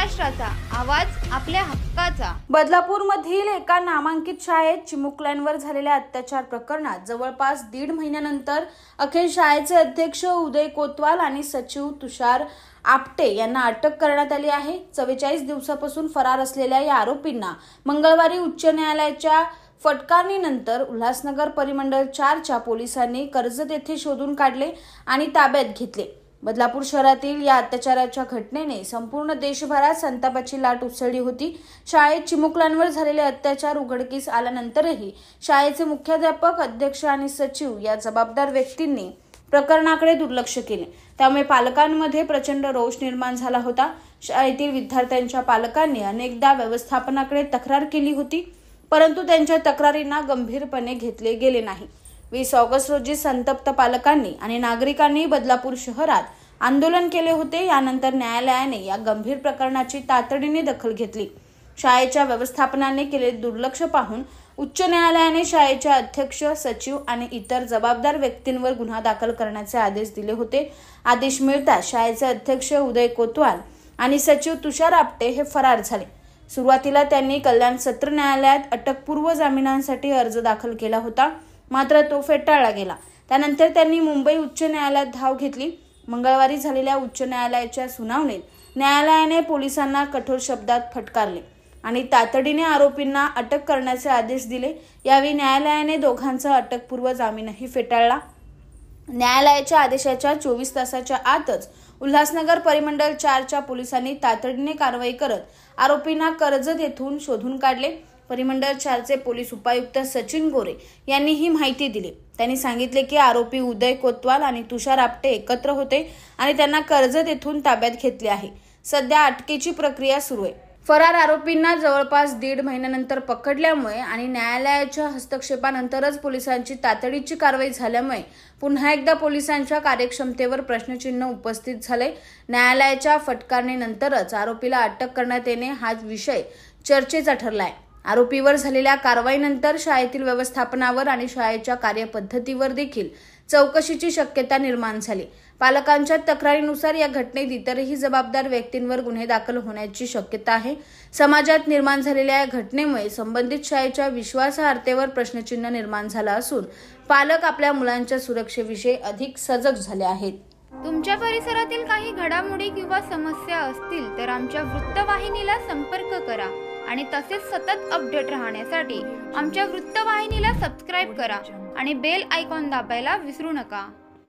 महाराष्ट्राचा आवाज आपल्या हक्काचा। बदलापूरमधील एका नामांकित शाळेत चिमुकल्यांवर झालेल्या अत्याचार प्रकरणात जवळपास 1.5 महिन्यानंतर अखेर शाळेचे अध्यक्ष उदय कोतवाल आणि सचिव तुषार आपटे यांना अटक करण्यात आली आहे। 44 दिवसापासून फरार असलेल्या या आरोपींना मंगळवारी उच्च न्यायालयाच्या फटकारणीनंतर उल्हासनगर परिमंडळ 4 च्या पोलिसांनी कर्जत येथे शोधून काढले आणि ताब्यात घेतले। बदलापूर शहरातील या अत्याचाराच्या घटनेने संपूर्ण देशभरात संतापाची लाट उसळली होती। शाळेत चिमुकल्यांवर झालेले अत्याचार उघडकीस आल्यानंतरही शाळेचे मुख्याध्यापक, अध्यक्ष आणि सचिव या जबाबदार व्यक्तींनी प्रकरणाकडे दुर्लक्ष केले। त्यामुळे पालकांमध्ये प्रचंड रोष निर्माण झाला होता। शाळेतील विद्यार्थ्यांच्या पालकांनी अनेकदा व्यवस्थापनाकडे तक्रार केली होती, परंतु त्यांच्या तक्रारींना गंभीरपणे घेतले गेले नाही। 20 ऑगस्ट रोजी संतप्त पालकांनी आणि नागरिकांनी बदलापूर शहरात आंदोलन केले होते। यानंतर न्यायालयाने या गंभीर प्रकरणाची तातडीने दखल घेतली। शाळेच्या व्यवस्थापनाने केलेले दुर्लक्ष पाहून उच्च न्यायालयाने शाळेच्या अध्यक्ष, सचिव आणि इतर जबाबदार व्यक्तींवर गुन्हा दाखल करण्याचे आदेश दिले होते। आदेश मिळताच शाळेचे अध्यक्ष उदय कोतवाल आणि सचिव तुषार आपटे हे फरार झाले। सुरुवातीला त्यांनी कल्याण सत्र न्यायालयात अटकपूर्व जामिनासाठी अर्ज दाखल केला होता, मात्र तो फेटाळला गेला। त्यानंतर त्यांनी मुंबई उच्च न्यायालयात धाव घेतली। मंगळवारी झालेल्या उच्च न्यायालयाच्या सुनावणीत न्यायालयाने पोलिसांना कठोर शब्दात फटकारले आणि तातडीने आरोपींना अटक करण्याचे आदेश दिले। यावेळी न्यायालयाने दोघांचा अटकपूर्व जामीनही फेटाळला। न्यायालयाच्या आदेशाच्या 24 तासाच्या आतच उल्हासनगर परिमंडळ 4 च्या पोलिसांनी तातडीने कारवाई करत आरोपींना कर्जत येथून शोधून काढले। परिमंडळ 4 चे पोलीस उपायुक्त सचिन गोरे यांनी ही माहिती दिली। त्यांनी सांगितले की आरोपी उदय कोतवाल आणि तुषार आपटे एकत्र होते आणि त्यांना कर्जत येथून ताब्यात घेतले आहे। सध्या अटकेची प्रक्रिया सुरू आहे। फरार आरोपींना जवळपास 1.5 महिन्यानंतर पकडल्यामुळे आणि न्यायालयाच्या हस्तक्षेपानंतरच पोलिसांची तातडीची कारवाई झाल्यामुळे पुन्हा एकदा पोलिसांच्या कार्यक्षमतेवर प्रश्नचिन्ह उपस्थित झाले। न्यायालयाच्या फटकारणीनंतरच आरोपीला अटक करण्यात येणे हा विषय चर्चेचा ठरला आहे। आरोपीवर झालेल्या कारवाईनंतर शाळेतील व्यवस्थापनावर आणि शाळेच्या कार्यपद्धतीवर देखील चौकशीची शक्यता निर्माण झाली। पालकांच्या तक्रारीनुसार या घटनेत इतरही जबाबदार व्यक्तींवर गुन्हे दाखल होण्याची शक्यता आहे। समाजात निर्माण झालेल्या या घटनेमुळे संबंधित शाळेच्या विश्वासार्हतेवर प्रश्नचिन्ह निर्माण झाला असून पालक आपल्या मुलांच्या सुरक्षेविषयी अधिक सजग झाले आहेत। तुमच्या परिसरातील काही घडामोडी किंवा समस्या असतील तर आमच्या वृत्तवाहिनीला संपर्क करा आणि तसेच सतत अपडेट राहण्यासाठी आमच्या वृत्तवाहिनीला सबस्क्राइब करा आणि बेल आयकॉन दाबायला विसरू नका।